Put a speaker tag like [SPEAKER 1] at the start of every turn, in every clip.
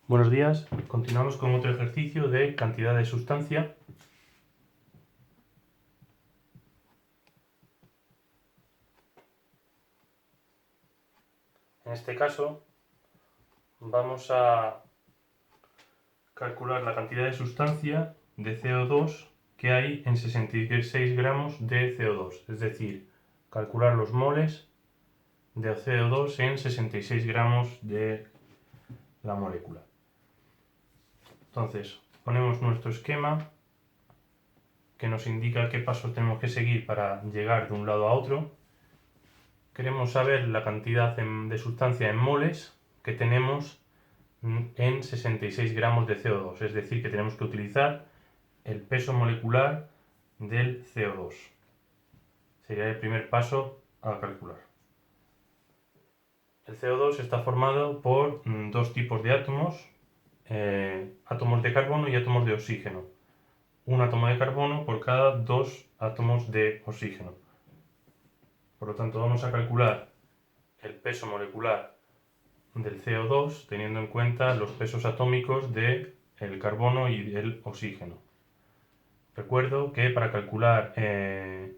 [SPEAKER 1] Buenos días, continuamos con otro ejercicio de cantidad de sustancia. En este caso vamos a calcular la cantidad de sustancia de CO2 que hay en 66 gramos de CO2, es decir, calcular los moles de CO2 en 66 gramos de la molécula. Entonces, ponemos nuestro esquema que nos indica qué pasos tenemos que seguir para llegar de un lado a otro. Queremos saber la cantidad de sustancia en moles que tenemos en 66 gramos de CO2, es decir, que tenemos que utilizar el peso molecular del CO2. Sería el primer paso a calcular. El CO2 está formado por dos tipos de átomos, átomos de carbono y átomos de oxígeno. Un átomo de carbono por cada dos átomos de oxígeno. Por lo tanto, vamos a calcular el peso molecular del CO2 teniendo en cuenta los pesos atómicos del carbono y del oxígeno. Recuerdo que para calcular el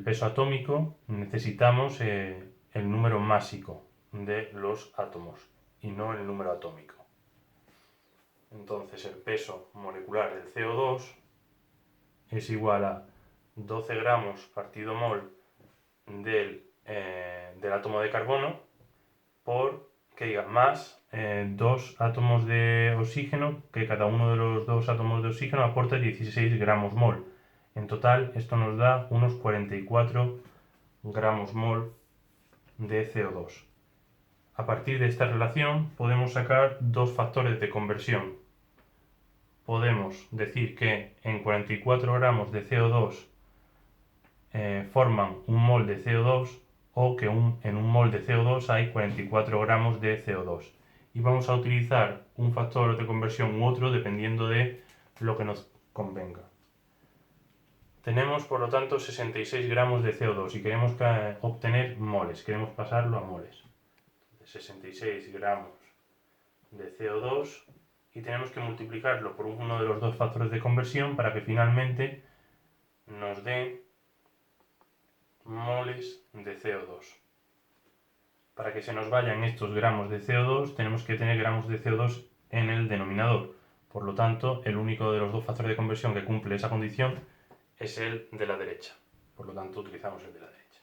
[SPEAKER 1] peso atómico necesitamos el número másico de los átomos y no el número atómico. Entonces el peso molecular del CO2 es igual a 12 gramos partido mol del átomo de carbono por más 2 átomos de oxígeno, que cada uno de los dos átomos de oxígeno aporta 16 gramos mol. En total esto nos da unos 44 gramos mol de CO2. A partir de esta relación podemos sacar dos factores de conversión. Podemos decir que en 44 gramos de CO2 forman un mol de CO2 o que en un mol de CO2 hay 44 gramos de CO2. Y vamos a utilizar un factor de conversión u otro dependiendo de lo que nos convenga. Tenemos por lo tanto 66 gramos de CO2 y queremos obtener moles, queremos pasarlo a moles. 66 gramos de CO2 y tenemos que multiplicarlo por uno de los dos factores de conversión para que finalmente nos dé moles de CO2. Para que se nos vayan estos gramos de CO2 tenemos que tener gramos de CO2 en el denominador. Por lo tanto, el único de los dos factores de conversión que cumple esa condición es el de la derecha. Por lo tanto, utilizamos el de la derecha,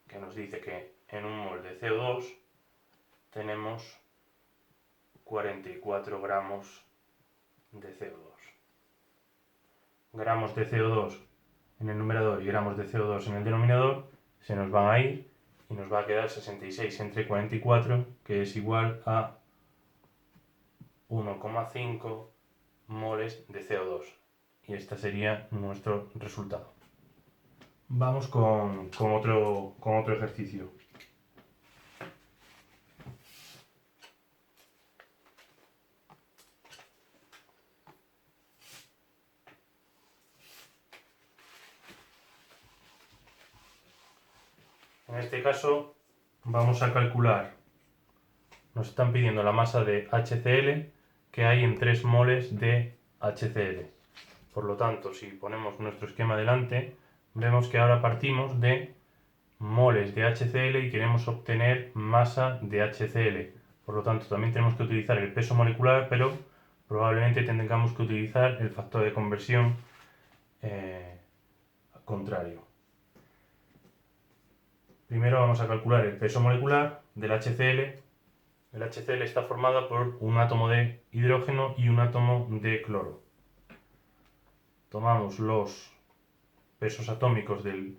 [SPEAKER 1] que nos dice que en un mol de CO2 tenemos 44 gramos de CO2. Gramos de CO2 en el numerador y gramos de CO2 en el denominador se nos van a ir y nos va a quedar 66 entre 44, que es igual a 1,5 moles de CO2. Y este sería nuestro resultado. Vamos con otro ejercicio. En este caso vamos a calcular, nos están pidiendo la masa de HCl que hay en 3 moles de HCl. Por lo tanto, si ponemos nuestro esquema delante, vemos que ahora partimos de moles de HCl y queremos obtener masa de HCl. Por lo tanto, también tenemos que utilizar el peso molecular, pero probablemente tengamos que utilizar el factor de conversión contrario. Primero vamos a calcular el peso molecular del HCl. El HCl está formado por un átomo de hidrógeno y un átomo de cloro. Tomamos los pesos atómicos del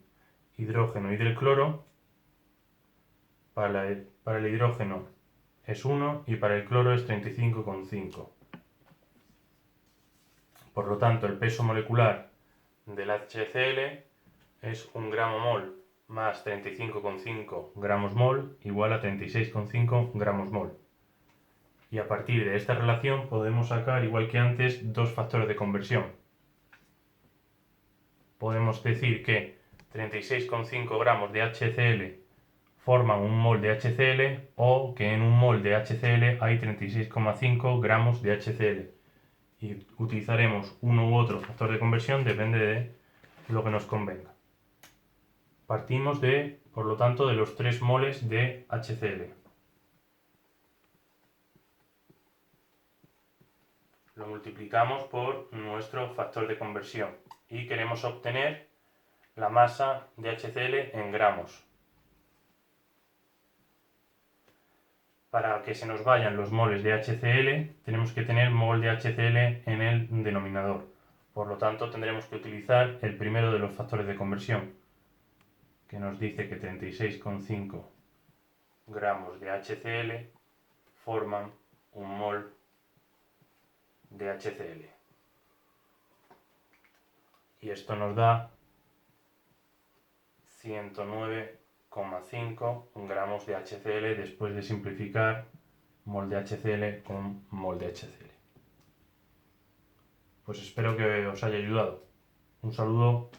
[SPEAKER 1] hidrógeno y del cloro. Para el hidrógeno es 1 y para el cloro es 35,5. Por lo tanto, el peso molecular del HCl es 1 gramo mol más 35,5 gramos mol igual a 36,5 gramos mol. Y a partir de esta relación podemos sacar, igual que antes, dos factores de conversión. Podemos decir que 36,5 gramos de HCl forman un mol de HCl o que en un mol de HCl hay 36,5 gramos de HCl. Y utilizaremos uno u otro factor de conversión, depende de lo que nos convenga. Partimos por lo tanto, de los 3 moles de HCl. Lo multiplicamos por nuestro factor de conversión y queremos obtener la masa de HCl en gramos. Para que se nos vayan los moles de HCl, tenemos que tener mol de HCl en el denominador. Por lo tanto, tendremos que utilizar el primero de los factores de conversión, que nos dice que 36,5 gramos de HCl forman un mol de HCl. Y esto nos da 109,5 gramos de HCl después de simplificar mol de HCl con mol de HCl. Pues espero que os haya ayudado. Un saludo.